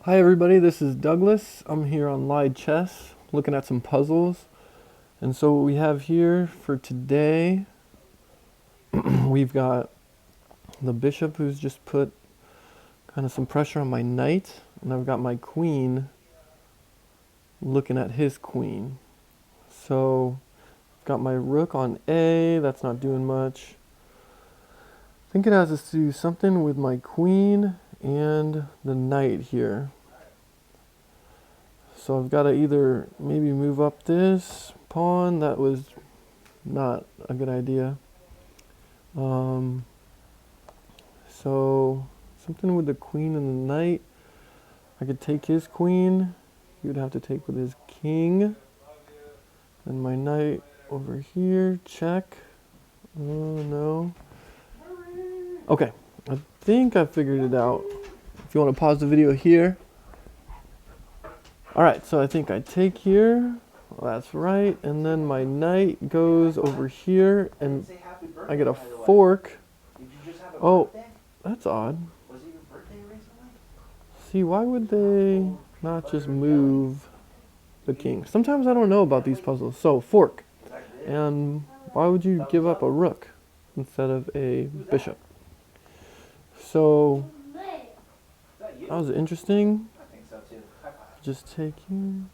Hi everybody, this is Douglas. I'm here on Lichess looking at some puzzles. And so what we have here for today, we've got the bishop who's just put kind of some pressure on my knight, and I've got my queen looking at his queen. So I've got my rook on A, that's not doing much. I think it has to do something with my queen and the knight here. So I've got to either maybe move up this pawn. That was not a good idea. So something with the queen and the knight. I could take his queen. He would have to take with his king. And my knight over here. Check. Oh no. Okay, I think I figured it out. If you want to pause the video here. Alright, so I think I take here. Well, that's right. And then my knight goes over here and I get a fork. Oh, that's odd. See, why would they not just move the king? Sometimes I don't know about these puzzles. So, fork. And why would you give up a rook instead of a bishop? So, that was interesting. Just taking.